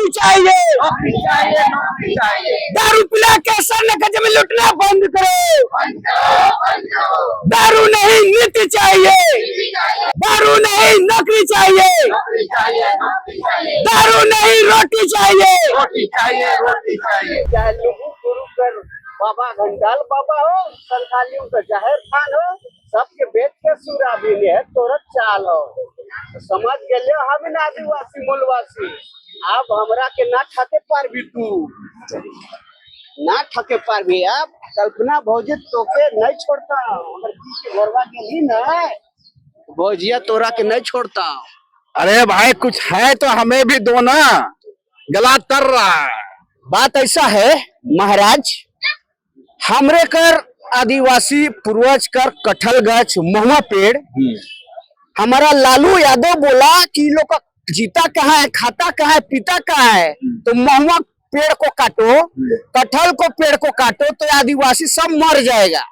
नौकरी चाहिए, नौकरी चाहिए, नौकरी चाहिए। दारू पिला के सर ने जमीन लूटना बंद करो, बंद करो, बंद करो। दारू नहीं नीति चाहिए, नीति चाहिए, दारू नहीं नौकरी चाहिए, नौकरी चाहिए, नौकरी चाहिए। दारू नहीं रोटी चाहिए, रोटी चाहिए, रोटी चाहिए। चाहे लुगु गुरु कर बाबा घंटाल बाबा हो, संतालियों का जाहिर खान हो, सबके बेच के सूरा भी है तोरत चाल हो। तो समझ गए हम इन आदिवासी मूलवासी, अब हमरा के ना ठाके पार भी तू ना ठाके पार भी। अब कल्पना भौजी तोके नहीं छोड़ता, अगर के घरवा गेली ना भौजिया तोरा के नहीं छोड़ता। अरे भाई कुछ है तो हमें भी दो ना, गला तर रहा है। बात ऐसा है महाराज, हमरे कर आदिवासी पूर्वज कर कटहल गछ महुआ पेड़, हमारा लालू यादव बोला कि लोग का जीता कहाँ है, खाता कहाँ है, पीता कहाँ है, तो महुआ पेड़ को काटो, कटहल को पेड़ को काटो तो आदिवासी सब मर जाएगा।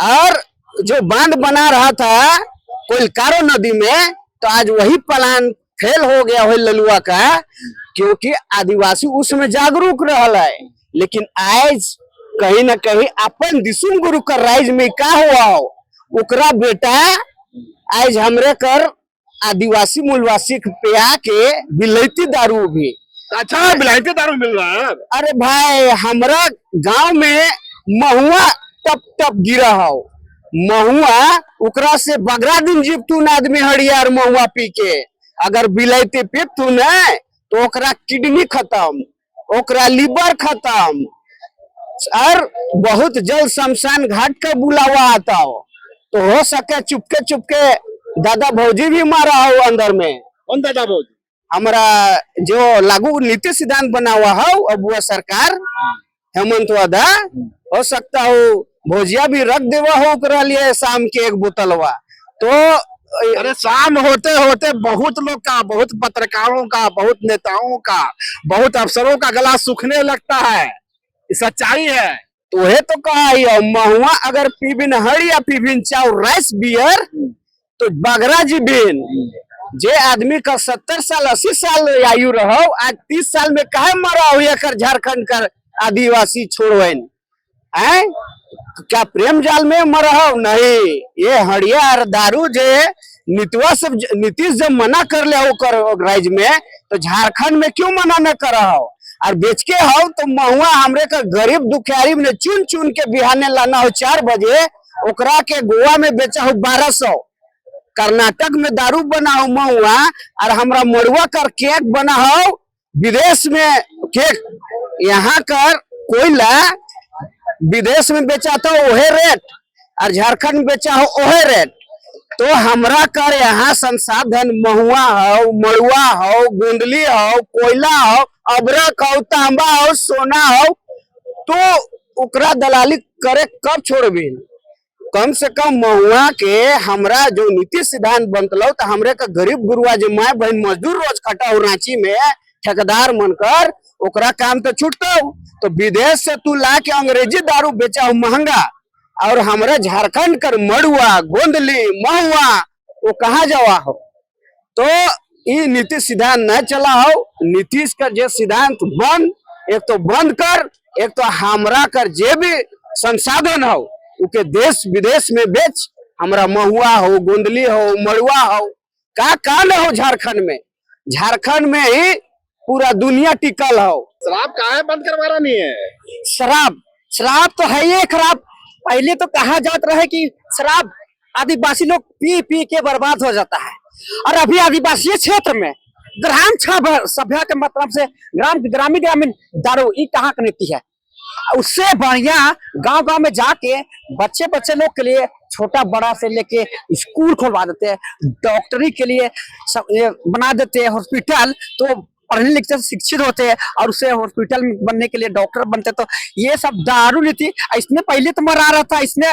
और जो बांध बना रहा था कोलकारो नदी में, तो आज वही प्लान फेल हो गया वही ललुआ का, क्योंकि आदिवासी उसमें जागरूक रहल है। लेकिन आज कहीं न कहीं अपन दिसुम गुरु का राइज में का हुआ हो, ओकरा बेटा आज हमरे कर आदिवासी मूलवासी पे आके बिलैती दारू भी। अच्छा बिलायती दारू मिल रहा है। अरे भाई हमरा गांव में महुआ टप टप गिरा हो, महुआ ओकरा से बगरा दिन जीवतून आदमी हरियर महुआ पी के, अगर बिलैती पीतू न तो ओकरा किडनी खत्म, ओकरा लीवर खत्म, और बहुत जल्द शमशान घाट का बुलावा आता हो। तो हो सके चुपके चुपके दादा भौजी भी मारा हो अंदर में। कौन दादा भौजी? हमारा जो लागू नीति सिद्धांत बना हुआ हो अब वह सरकार हेमंत वादा, हो सकता हो भौजिया भी रख देवा हो ओकरा लिए शाम के एक बोतलवा। तो अरे शाम होते होते बहुत लोग का, बहुत पत्रकारों का, बहुत नेताओं का, बहुत अफसरों का गला सूखने लगता है, सच्चाई है। तो है तो कहा महुआ अगर पीबिन हर या पीबिन चाउ राइस बियर तो बगरा जी बिन जे आदमी का 70 साल 80 साल आयु रहो, आज 30 साल में काहे मरा हुआ कर झारखंड कर आदिवासी छोड़वेन है, क्या प्रेम जाल में मरा हो? नहीं, ये हड़िया दारू जे नीतिवा सब नीतीश जब मना कर ले हो कर राइज में, तो झारखंड में क्यों मना न कर हो? और बेच के हो तो महुआ हमरे का गरीब दुखियारी ने चुन चुन के बिहाने लाना हो 4 बजे, ओकरा के गोवा में बेचा हो 1200, कर्नाटक में दारू बना हो महुआ, और हमरा मड़ुआ कर केक बना हो विदेश में केक, यहाँ कर कोयला विदेश में बेचा तो ओहे रेट और झारखंड में बेचा हो ओहे रेट। तो हमरा कर यहाँ संसाधन महुआ हो, मड़ुआ हो, गुंदली हो, कोयला हो, अबरक हो, तांबा हो, सोना हो, तो ओकरा दलाली करे कब छोड़बी? कम से कम महुआ के हमरा जो नीति सिद्धांत बनतलो, तो हमरे का गरीब गुरुआ जो माय बहन मजदूर रोज खटा हो रांची में ठेकेदार मनकर, ओकरा काम तो छूटतो। तो विदेश से तू ला के अंग्रेजी दारू बेचा हो महंगा, और हमारे झारखंड कर मड़ुआ, गोंदली, महुआ वो कहाँ जावा हो? तो ये नीति सिद्धांत न चला हो। नीतीश का जो सिद्धांत बंद, एक तो बंद कर, एक तो हमरा कर जे भी संसाधन हो उके देश विदेश में बेच। हमारा महुआ हो, गोंदली हो, मड़ुआ हो, का न हो झारखंड में, झारखंड में ही पूरा दुनिया टिकल हो। शराब काहे बंद करवाना नहीं है? शराब तो है ये खराब। पहले तो कहा जाता रहे कि शराब आदिवासी लोग पी पी के बर्बाद हो जाता है, और अभी आदिवासी क्षेत्र में ग्राम सभ्य के मतलब से ग्रामीण दारू ये कहाँ की नीति है? उससे बढ़िया गांव गांव में जाके बच्चे लोग के लिए छोटा बड़ा से लेके स्कूल खुलवा देते हैं, डॉक्टरी के लिए बना देते हैं हॉस्पिटल, तो पढ़ने लिखने से शिक्षित होते हैं और उससे हॉस्पिटल में बनने के लिए डॉक्टर बनते। तो ये सब दारू नीति, इसने पहले तो मरा रहा था, इसने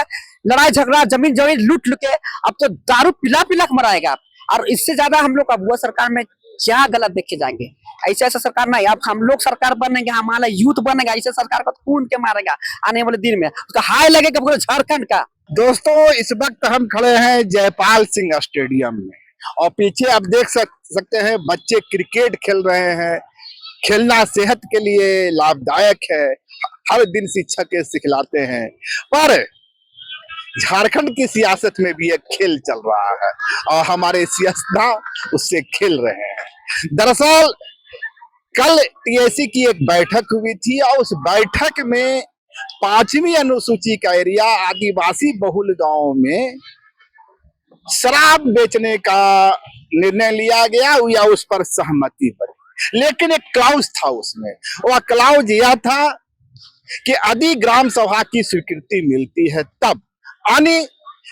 लड़ाई झगड़ा जमीन लूट के, अब तो दारू पिला पिला के मराएगा। और इससे ज्यादा हम लोग अब सरकार में क्या गलत देखे जाएंगे? ऐसा सरकार नहीं, अब हम लोग सरकार बनेंगे, हमारा यूथ बनेगा, ऐसे सरकार को कून के मारेगा आने वाले दिन में, उसका हाय लगेगा पूरे झारखंड का। दोस्तों इस वक्त हम खड़े हैं जयपाल सिंह स्टेडियम में, और पीछे आप देख सकते हैं बच्चे क्रिकेट खेल रहे हैं, खेलना सेहत के लिए लाभदायक है, हर दिन शिक्षक सिखलाते हैं। पर झारखंड की सियासत में भी एक खेल चल रहा है और हमारे सियासतदान उससे खेल रहे हैं। दरअसल कल टीएसी की एक बैठक हुई थी और उस बैठक में 5वीं अनुसूची का एरिया आदिवासी बहुल गांव में शराब बेचने का निर्णय लिया गया या उस पर सहमति बनी। लेकिन एक क्लाउज था उसमें, वह क्लाउज यह था कि यदि ग्राम सभा की स्वीकृति मिलती है तब यानी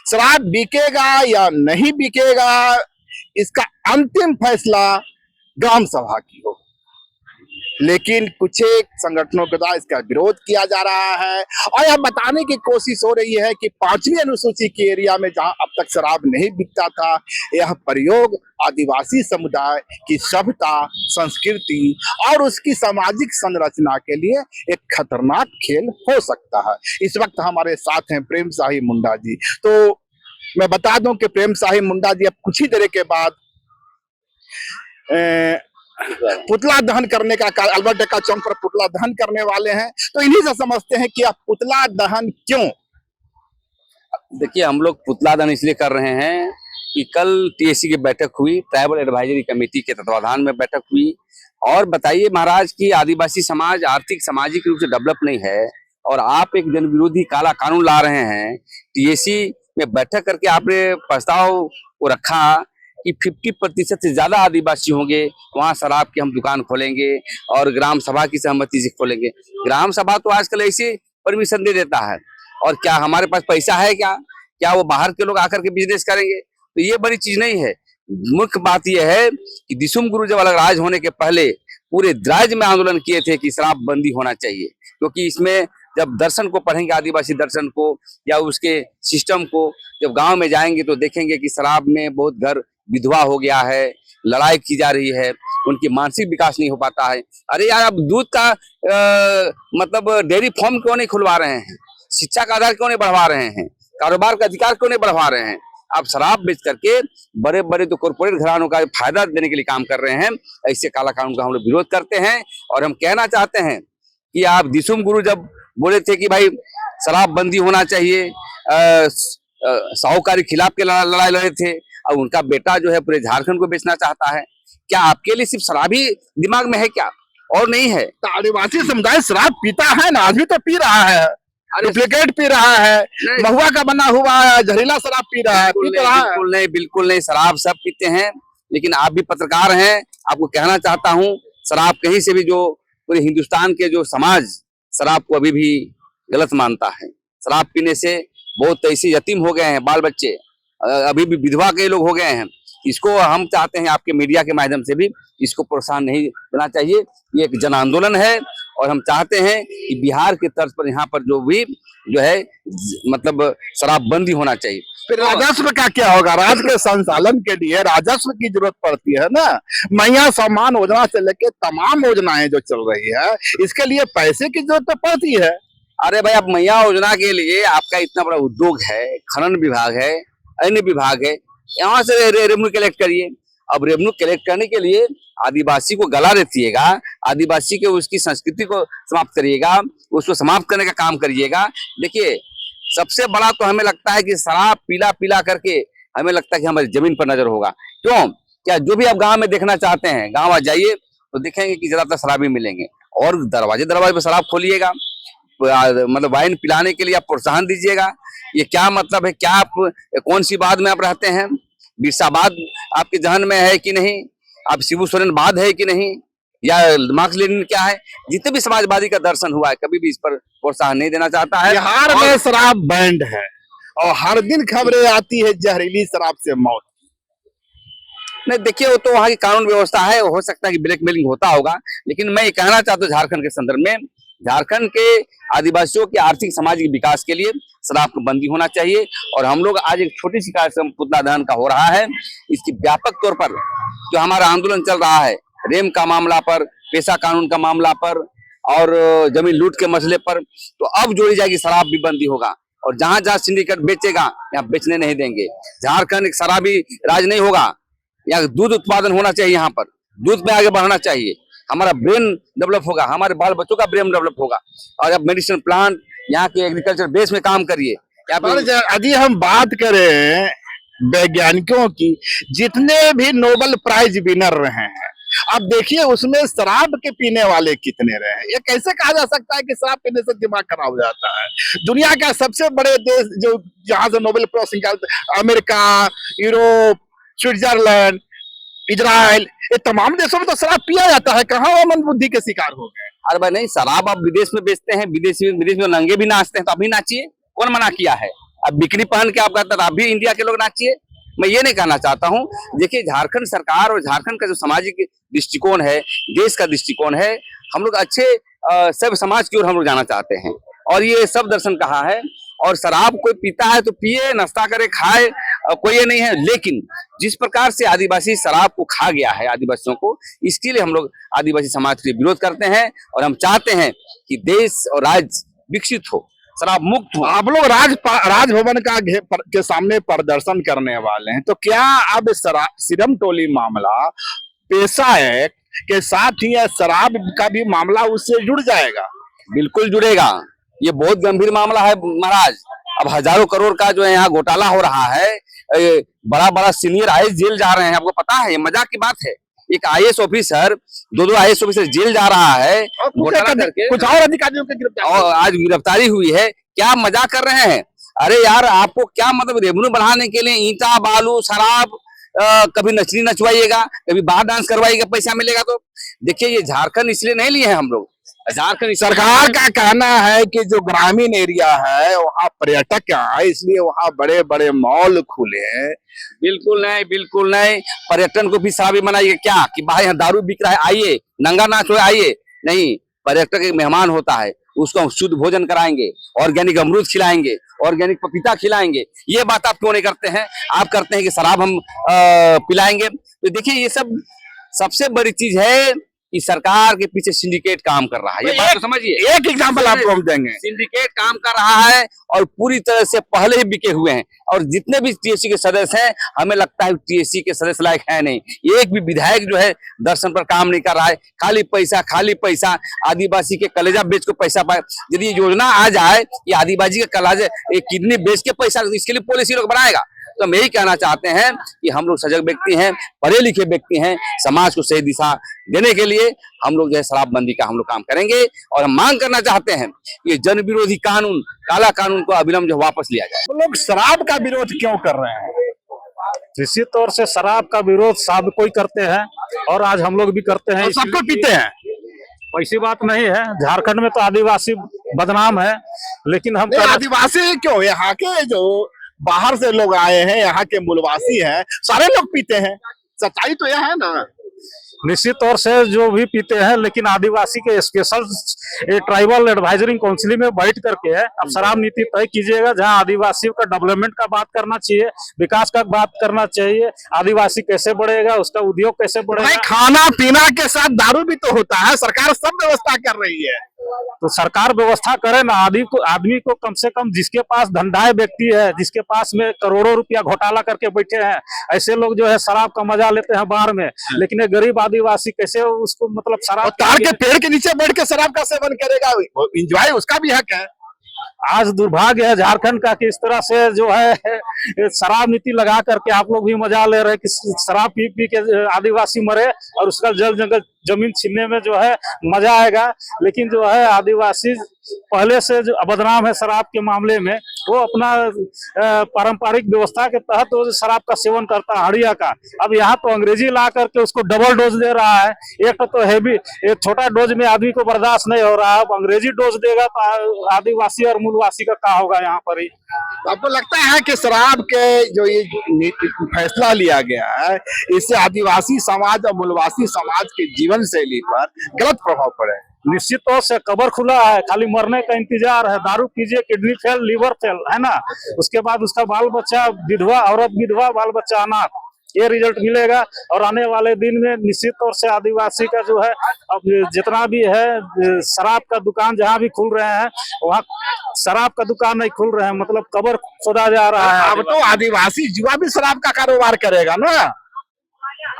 शराब बिकेगा या नहीं बिकेगा इसका अंतिम फैसला ग्राम सभा की हो। लेकिन कुछ एक संगठनों के द्वारा इसका विरोध किया जा रहा है और यह बताने की कोशिश हो रही है कि 5वीं अनुसूची के एरिया में जहां अब तक शराब नहीं बिकता था, यह प्रयोग आदिवासी समुदाय की सभ्यता, संस्कृति और उसकी सामाजिक संरचना के लिए एक खतरनाक खेल हो सकता है। इस वक्त हमारे साथ हैं प्रेम शाही मुंडा जी। तो मैं बता दूं कि प्रेम शाही मुंडा जी अब कुछ ही देर के बाद पुतला दहन करने का अल्बर्ट एक्का चौक पर पुतला दहन करने वाले हैं। तो इन्हीं से समझते हैं कि आप पुतला दहन क्यों। देखिए, हम लोग पुतला दहन इसलिए कर रहे हैं कि कल टीएसी की बैठक हुई, ट्राइबल एडवाइजरी कमेटी के तत्वाधान में बैठक हुई। और बताइए महाराज कि आदिवासी समाज आर्थिक सामाजिक रूप से डेवलप नहीं है और आप एक जन विरोधी काला कानून ला रहे हैं। टीएसी में बैठक करके आपने प्रस्ताव को रखा कि 50% से ज्यादा आदिवासी होंगे, वहां शराब की हम दुकान खोलेंगे और ग्राम सभा की सहमति से खोलेंगे। ग्राम सभा तो आजकल ऐसे परमिशन दे देता है, और क्या हमारे पास पैसा है? क्या वो बाहर के लोग आकर के बिजनेस करेंगे? तो ये बड़ी चीज नहीं है। मुख्य बात यह है कि दिसुम गुरु जब अलग राज होने के पहले पूरे राज्य में आंदोलन किए थे कि शराब बंदी होना चाहिए, क्योंकि इसमें जब दर्शन को पढ़ेंगे, आदिवासी दर्शन को या उसके सिस्टम को, जब गांव में जाएंगे तो देखेंगे कि शराब में बहुत घर विधवा हो गया है, लड़ाई की जा रही है, उनकी मानसिक विकास नहीं हो पाता है। अरे यार, अब दूध का मतलब डेयरी फार्म क्यों नहीं खुलवा रहे हैं? शिक्षा का आधार क्यों नहीं बढ़वा रहे हैं? कारोबार का अधिकार क्यों नहीं बढ़वा रहे हैं? आप शराब बेच करके बड़े बड़े तो कॉर्पोरेट घरानों का फायदा देने के लिए काम कर रहे हैं। ऐसे काला कानून का हम लोग विरोध करते हैं और हम कहना चाहते हैं कि आप दिसुम गुरु जब बोले थे कि भाई शराब बंदी होना चाहिए, साहूकारी खिलाफ के लड़ाई लड़े थे, और उनका बेटा जो है पूरे झारखंड को बेचना चाहता है। क्या आपके लिए सिर्फ शराब ही दिमाग में है क्या, और नहीं है? तो आदिवासी समुदाय शराब पीता है ना, आज भी तो पी रहा है, डुप्लीकेट पी रहा है, महुआ का बना हुआ जहरीला शराब पी रहा है, बिल्कुल नहीं, शराब सब पीते हैं। लेकिन आप भी पत्रकार हैं, आपको कहना चाहता हूँ, शराब कहीं से भी जो पूरे हिंदुस्तान के जो समाज शराब को अभी भी गलत मानता है। शराब पीने से बहुत ऐसे यतीम हो गए हैं बाल बच्चे, अभी भी विधवा के लोग हो गए हैं। इसको हम चाहते हैं आपके मीडिया के माध्यम से भी इसको प्रोत्साहन नहीं देना चाहिए। ये एक जन आंदोलन है और हम चाहते हैं कि बिहार के तर्ज पर यहाँ पर जो है मतलब शराबबंदी होना चाहिए। फिर राजस्व का क्या होगा? राज्य के संचालन के लिए राजस्व की जरूरत पड़ती है ना। मैया सम्मान योजना से लेके तमाम योजनाएं जो चल रही है, इसके लिए पैसे की जरूरत तो पड़ती है। अरे भाई, आप मैया योजना के लिए आपका इतना बड़ा उद्योग है, खनन विभाग है, अन्य विभाग है, यहाँ से रेवेन्यू कलेक्ट करिए। अब रेवेन्यू कलेक्ट करने के लिए आदिवासी को गला रखिएगा, आदिवासी के उसकी संस्कृति को समाप्त करिएगा, उसको समाप्त करने का काम करिएगा। देखिए, सबसे बड़ा तो हमें लगता है कि शराब पीला करके हमें लगता है कि हमारी जमीन पर नजर होगा। क्यों? क्या जो भी आप गांव में देखना चाहते हैं, गांव आ जाइए तो देखेंगे कि ज्यादातर शराबी मिलेंगे, और दरवाजे पे शराब खोलिएगा, मतलब वाइन पिलाने के लिए आप प्रोत्साहन दीजिएगा। ये क्या मतलब है? क्या आप कौन सी बात में आप रहते हैं? बिरसाबाद आपके जहन में है कि नहीं? आप शिबू सोरेन बाद है कि नहीं? या मार्क्स लेनिन क्या है? जितने भी समाजवादी का दर्शन हुआ है, कभी भी इस पर प्रोत्साहन नहीं देना चाहता है। बिहार में शराब बैंड है और हर दिन खबरें आती है जहरीली शराब से मौत। नहीं, देखिए, वो तो वहाँ की कानून व्यवस्था है, हो सकता है कि ब्लैकमेलिंग होता होगा, लेकिन मैं ये कहना चाहता हूँ झारखंड के संदर्भ में, झारखंड के आदिवासियों के आर्थिक सामाजिक विकास के लिए शराब की बंदी होना चाहिए। और हम लोग आज एक छोटी सी कार्यक्रम पुतला दहन का हो रहा है, इसकी व्यापक तौर पर जो हमारा आंदोलन चल रहा है, रेम का मामला पर, पेशा कानून का मामला पर और जमीन लूट के मसले पर, तो अब जोड़ी जाएगी, शराब भी बंदी होगा। और जहां जहां सिंडिकेट बेचेगा, यहाँ बेचने नहीं देंगे। झारखंड एक शराबी राज नहीं होगा, यहाँ दूध उत्पादन होना चाहिए, यहाँ पर दूध में आगे बढ़ना चाहिए। हमारा ब्रेन डेवलप होगा, हमारे बाल बच्चों का ब्रेन डेवलप होगा। और अब मेडिसिन प्लांट यहाँ के एग्रीकल्चर बेस में काम करिए। पर यदि हम बात करें वैज्ञानिकों की, जितने भी नोबेल प्राइज विनर रहे हैं, अब देखिए उसमें शराब के पीने वाले कितने रहे हैं। ये कैसे कहा जा सकता है कि शराब पीने से दिमाग खराब हो जाता है? दुनिया का सबसे बड़े देश जो जहां से नोबेल प्राइज निकालते, अमेरिका, यूरोप, स्विट्जरलैंड, इजराइल, ये तमाम देशों में तो शराब पिया जाता है। कहाँ वो मंदबुद्धि के शिकार हो गए? अरे भाई नहीं, शराब आप विदेश में बेचते हैं, विदेश में नंगे भी नाचते हैं, तो अभी नाचिए, कौन मना किया है? अब बिकनी पहन के आप कहते हैं आप भी इंडिया के लोग नाचिए। मैं ये नहीं कहना चाहता हूँ। देखिए झारखंड सरकार और झारखंड का जो सामाजिक दृष्टिकोण है, देश का दृष्टिकोण है, हम लोग अच्छे सब समाज की ओर हम लोग जाना चाहते हैं। और ये सब दर्शन कहा है। और शराब कोई पीता है तो पिए, नाश्ता करे, खाए, कोई ये नहीं है। लेकिन जिस प्रकार से आदिवासी शराब को खा गया है आदिवासियों को, इसके लिए हम लोग आदिवासी समाज के विरोध करते हैं। और हम चाहते हैं कि देश और राज्य विकसित हो, शराब मुक्त हो। आप लोग राजभवन के सामने प्रदर्शन करने वाले हैं, तो क्या अब सिरम टोली मामला पेशा एक्ट के साथ ही शराब का भी मामला उससे जुड़ जाएगा? बिल्कुल जुड़ेगा। ये बहुत गंभीर मामला है महाराज। अब हजारों करोड़ का जो है यहाँ घोटाला हो रहा है। बड़ा बड़ा सीनियर आईएएस जेल जा रहे हैं, आपको पता है? ये मजाक की बात है। एक आईएएस ऑफिसर, दो आईएएस ऑफिसर जेल जा रहा है घोटाला करके। कुछ और अधिकारियों की गिरफ्तारी, और आज गिरफ्तारी हुई है। क्या मजाक कर रहे हैं? अरे यार, आपको क्या मतलब रेवेन्यू बढ़ाने के लिए ईंटा, बालू, शराब, कभी नचनी नचवाइएगा, कभी बाहर डांस करवाइएगा, पैसा मिलेगा? तो देखिए, ये झारखंड इसलिए नहीं लिए हैं हम लोग। झारखंड सरकार का कहना है कि जो ग्रामीण एरिया है वहाँ पर्यटक आए, इसलिए वहाँ बड़े बड़े मॉल खुले हैं। बिल्कुल नहीं, बिल्कुल नहीं। पर्यटन को भी शराबी बनाइए क्या कि भाई यहाँ दारू बिक रहा है, आइए, नंगा नाच हो, आइए? नहीं, पर्यटक एक मेहमान होता है, उसको हम शुद्ध भोजन कराएंगे, ऑर्गेनिक अमरूद खिलाएंगे, ऑर्गेनिक पपीता खिलाएंगे। ये बात आप क्यों नहीं करते हैं? आप करते हैं कि शराब हम पिलाएंगे। तो देखिए, ये सब सबसे बड़ी चीज है कि सरकार के पीछे सिंडिकेट काम कर रहा है। ये बात तो समझिए। एक एग्जाम्पल आपको हम देंगे। सिंडिकेट काम कर रहा है और पूरी तरह से पहले ही बिके हुए हैं। और जितने भी टीएससी के सदस्य हैं, हमें लगता है टीएससी के सदस्य लायक है नहीं। एक भी विधायक जो है दर्शन पर काम नहीं कर रहा है। खाली पैसा, खाली पैसा। आदिवासी के कलेजा बेच को पैसा पाए। यदि ये योजना आ जाए कि आदिवासी के कलेजा किडनी बेच के पैसा, इसके लिए पॉलिसी लोग बनाएगा। तो हम यही कहना चाहते हैं कि हम लोग सजग व्यक्ति हैं, पढ़े लिखे व्यक्ति हैं। समाज को सही दिशा देने के लिए हम लोग जो है शराबबंदी का हम लोग काम करेंगे। और हम मांग करना चाहते हैं कि जन विरोधी कानून, काला कानून को अविलंब जो वापस लिया जाए। तो लोग शराब का विरोध क्यों कर रहे हैं? निश्चित तौर से शराब का विरोध सब कोई करते हैं और आज हम लोग भी करते हैं। सबको पीते हैं, वैसी बात नहीं है। झारखंड में तो आदिवासी बदनाम है, लेकिन हम आदिवासी क्यों, यहाँ के जो बाहर से लोग आए हैं, यहाँ के मूलवासी हैं, सारे लोग पीते हैं। सच्चाई तो यह है ना। निश्चित तौर से जो भी पीते हैं, लेकिन आदिवासी के स्पेशल ट्राइबल एडवाइजरी काउंसिल में बैठ करके अब शराब नीति तय कीजिएगा, जहां आदिवासियों का डेवलपमेंट का बात करना चाहिए, विकास का बात करना चाहिए। आदिवासी कैसे बढ़ेगा, उसका उद्योग कैसे बढ़ेगा। खाना पीना के साथ दारू भी तो होता है, सरकार सब व्यवस्था कर रही है। तो सरकार व्यवस्था करे ना। आदमी को कम से कम, जिसके पास धंधाए व्यक्ति है, जिसके पास में करोड़ों रुपया घोटाला करके बैठे हैं, ऐसे लोग जो है शराब का मजा लेते हैं बार में। लेकिन गरीब आदिवासी कैसे उसको मतलब शराब, ताड़ के पेड़ के नीचे बैठ के शराब का सेवन करेगा? एंजॉय उसका भी हक है। आज दुर्भाग्य है झारखंड का कि इस तरह से जो है शराब नीति लगा करके आप लोग भी मजा ले रहे हैं कि शराब पी पी के आदिवासी मरे और उसका जल जंगल जमीन छीनने में जो है मजा आएगा। लेकिन जो है आदिवासी पहले से जो बदनाम है शराब के मामले में, वो अपना पारंपरिक व्यवस्था के तहत वो शराब का सेवन करता है, हड़िया का। अब यहाँ तो अंग्रेजी ला करके उसको डबल डोज दे रहा है। एक तो हैवी, एक छोटा डोज में आदमी को बर्दाश्त नहीं हो रहा है, अब अंग्रेजी डोज देगा तो आदिवासी और मूलवासी का क्या होगा यहाँ पर ही। आपको लगता है कि शराब के जो ये फैसला लिया गया है, इससे आदिवासी समाज और मूलवासी समाज के जीवन शैली पर गलत प्रभाव पड़े? निश्चित तौर से कबर खुला है, खाली मरने का इंतजार है। दारू पीजिए, किडनी फेल, लीवर फेल, है ना। उसके बाद उसका बाल बच्चा विधवा, औरत विधवा, बाल बच्चा अनाथ, ये रिजल्ट मिलेगा। और आने वाले दिन में निश्चित तौर से आदिवासी का जो है, अब जितना भी है शराब का दुकान जहाँ भी खुल रहे हैं, वहाँ शराब का दुकान नहीं खुल रहे हैं, मतलब कबर खोदा जा रहा है। अब तो आदिवासी युवा भी शराब का कारोबार करेगा ना।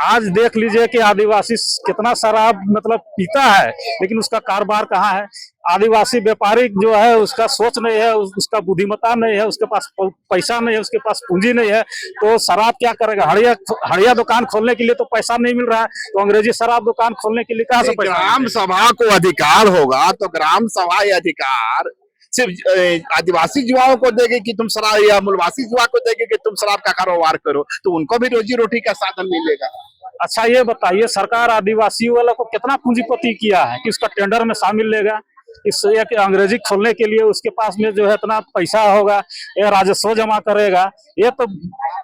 आज देख लीजिए कि आदिवासी कितना शराब मतलब पीता है, लेकिन उसका कारोबार कहाँ है। आदिवासी व्यापारी जो है उसका सोच नहीं है, उसका बुद्धिमत्ता नहीं है, उसके पास पैसा नहीं है, उसके पास पूंजी नहीं है, तो शराब क्या करेगा। हड़िया दुकान खोलने के लिए तो पैसा नहीं मिल रहा है, तो अंग्रेजी शराब दुकान खोलने के लिए कहाँ से पैसा। ग्राम सभा को अधिकार होगा तो ग्राम सभा ये अधिकार सिर्फ आदिवासी युवाओं को देगी कि तुम शराब, या मूलवासी युवा को देगी कि तुम शराब का कारोबार करो, तो उनको भी रोजी रोटी का साधन मिलेगा। अच्छा ये बताइए, सरकार आदिवासी वाला को कितना पूंजीपति किया है कि उसका टेंडर में शामिल लेगा। इस एक अंग्रेजी खोलने के लिए उसके पास में जो है इतना पैसा होगा, ये राजस्व जमा करेगा। ये तो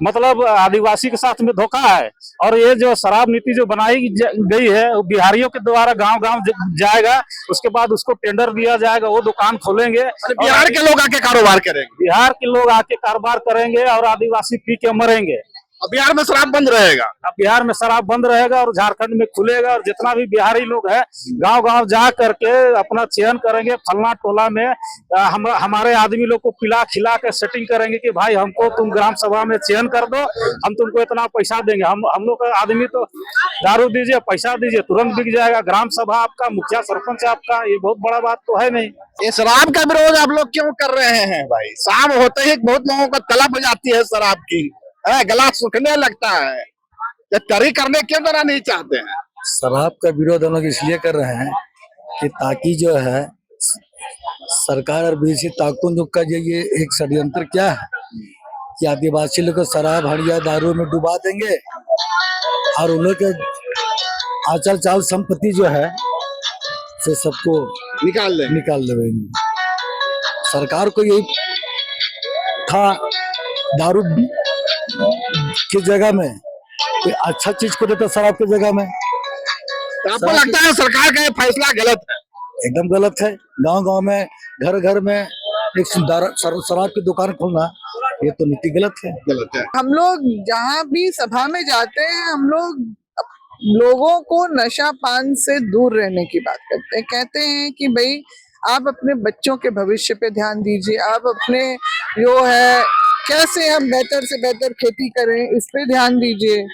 मतलब आदिवासी के साथ में धोखा है। और ये जो शराब नीति जो बनाई गई है वो बिहारियों के द्वारा गांव गांव जाएगा, उसके बाद उसको टेंडर दिया जाएगा, वो दुकान खोलेंगे, बिहार के लोग आके कारोबार करेंगे। बिहार के लोग आके कारोबार करेंगे और आदिवासी पी के मरेंगे। अब बिहार में शराब बंद रहेगा। अब बिहार में शराब बंद रहेगा और झारखंड में खुलेगा, और जितना भी बिहारी लोग हैं गांव गांव जा करके अपना चयन करेंगे, फलना टोला में हमारे आदमी लोग को पिला खिला के सेटिंग करेंगे कि भाई हमको तुम ग्राम सभा में चयन कर दो, हम तुमको इतना पैसा देंगे। हम लोग का आदमी तो दारू दीजिए, पैसा दीजिए, तुरंत बिक जाएगा। ग्राम सभा आपका, मुखिया सरपंच आपका, ये बहुत बड़ा बात तो है नहीं। ये शराब का विरोध आप लोग क्यों कर रहे हैं भाई? शाम होते ही बहुत लोगों को तलब हो जाती है शराब की, गला सूखने लगता है, ये तरी करने क्यों देना नहीं चाहते हैं? शराब का विरोध हम लोग इसलिए कर रहे हैं कि ताकि जो है सरकार और विदेशी ताकतों लोग का ये एक षड्यंत्र क्या है कि आदिवासी लोग को शराब हड़िया दारू में डुबा देंगे और उन लोग के आचल चाल संपत्ति जो है से सबको निकाल देंगे। सरकार को यही था दारू की जगह में कोई अच्छा चीज को देता शराब की जगह में। तो आपको लगता है सरकार का ये फैसला गलत है? एकदम गलत है। गांव गांव में घर घर में एक शराब की दुकान खोलना, ये तो नीति गलत है। हम लोग जहाँ भी सभा में जाते हैं, हम लोगों को नशा पान से दूर रहने की बात करते हैं। कहते हैं कि भाई आप अपने बच्चों के भविष्य पे ध्यान दीजिए, आप अपने जो है कैसे हम बेहतर से बेहतर खेती करें इस पे ध्यान दीजिए।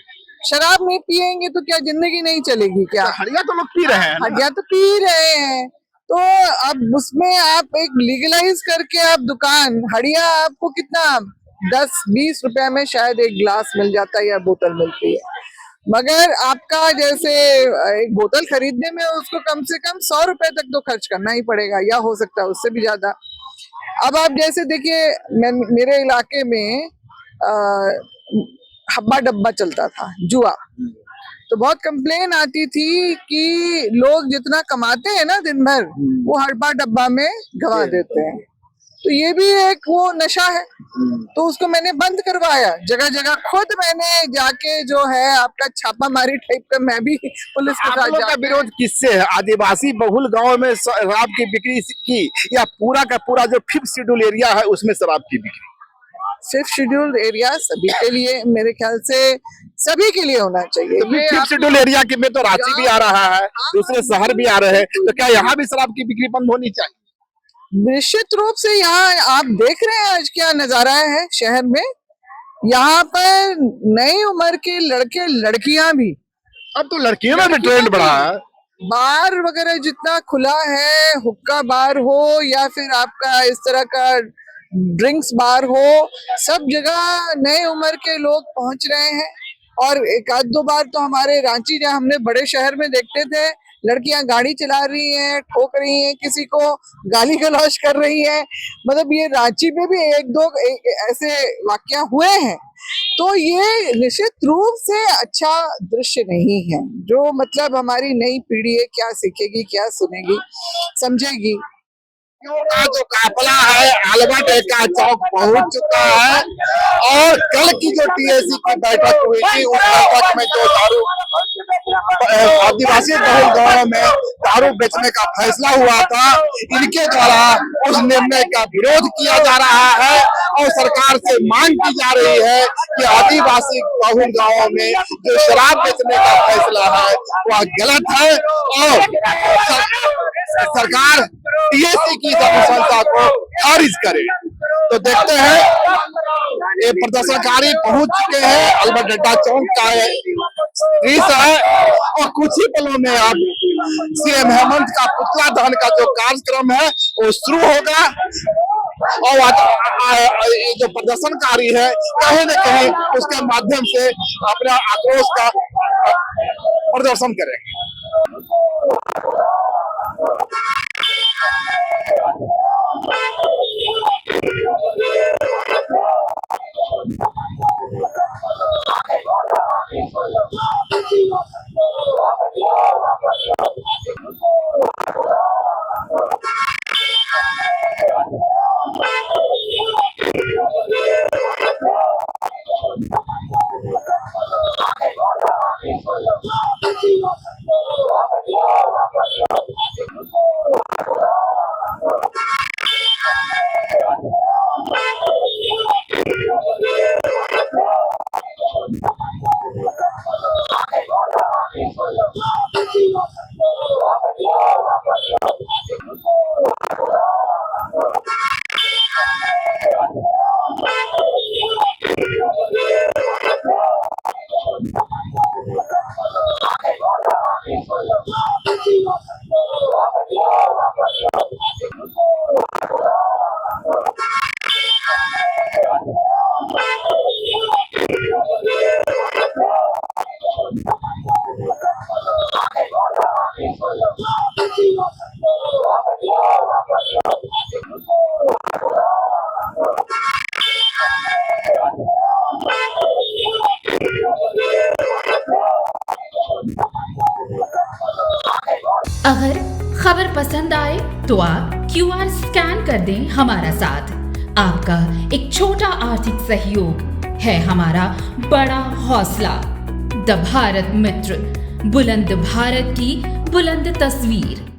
शराब नहीं पिएंगे तो क्या जिंदगी नहीं चलेगी क्या? हड़िया तो लोग पी रहे हैं ना? हड़िया तो पी रहे हैं, तो अब उसमें आप एक लीगलाइज करके आप दुकान हड़िया आपको कितना 10-20 रुपए में शायद एक गिलास मिल जाता है या बोतल मिलती है, मगर आपका जैसे एक बोतल खरीदने में उसको कम से कम 100 रुपए तक तो खर्च करना ही पड़ेगा, या हो सकता है उससे भी ज्यादा। अब आप जैसे देखिए, मेरे इलाके में हब्बा डब्बा चलता था, जुआ, तो बहुत कंप्लेन आती थी कि लोग जितना कमाते हैं ना दिन भर वो हब्बा डब्बा में गवा देते हैं। तो ये भी एक वो नशा है, तो उसको मैंने बंद करवाया। जगह जगह खुद मैंने जाके जो है आपका छापामारी टाइप का मैं भी पुलिस के साथ का विरोध किससे है? आदिवासी बहुल गांव में शराब की बिक्री की, या पूरा का पूरा जो 5th शेड्यूल एरिया है उसमें शराब की बिक्री? 5th शेड्यूल एरिया सभी के लिए, मेरे ख्याल से सभी के लिए होना चाहिए। तो 5th शेड्यूल एरिया में तो रांची भी आ रहा है, दूसरे शहर भी आ रहे हैं, तो क्या यहाँ भी शराब की बिक्री बंद होनी चाहिए? निश्चित रूप से। यहाँ आप देख रहे हैं आज क्या नजारा है शहर में, यहाँ पर नई उम्र के लड़के लड़कियां भी, अब तो लड़कियों में भी ट्रेंड बढ़ा है। बार वगैरह जितना खुला है, हुक्का बार हो या फिर आपका इस तरह का ड्रिंक्स बार हो, सब जगह नए उम्र के लोग पहुंच रहे हैं। और एक आध दो बार तो हमारे रांची, जहाँ हमने बड़े शहर में देखते थे, लड़कियां गाड़ी चला रही हैं, ठोक रही हैं, किसी को गाली गलौज कर रही हैं, मतलब ये रांची में भी एक दो ऐसे वाकया हुए हैं। तो ये निश्चित रूप से अच्छा दृश्य नहीं है, जो मतलब हमारी नई पीढ़ी है क्या सीखेगी, क्या सुनेगी, समझेगी। का जो काफिला है आलमट का चौक पहुंच चुका है, और कल की जो टीएसी की बैठक हुई थी उस बैठक में जो आदिवासी बहुल गांव में दारू बेचने का फैसला हुआ था, इनके द्वारा उस निर्णय का विरोध किया जा रहा है और सरकार से मांग की जा रही है कि आदिवासी बहुल गांवों में जो शराब बेचने का फैसला है वह गलत है, और सरकार टीएसी की अनुशंसा को खारिज करे। तो देखते हैं, ये प्रदर्शनकारी पहुंच चुके हैं, अल्बर्ट डड्डा चौक का दृश्य है और कुछ ही पलों में अब सीएम हेमंत का पुतला दहन का जो कार्यक्रम है वो शुरू होगा और ये जो प्रदर्शनकारी है कहीं न कहीं उसके माध्यम से अपना आक्रोश का प्रदर्शन करेंगे। अगर खबर पसंद आए तो आप QR स्कैन कर दें हमारा साथ। आपका एक छोटा आर्थिक सहयोग है हमारा बड़ा हौसला। द भारत मित्र, बुलंद भारत की बुलंद तस्वीर।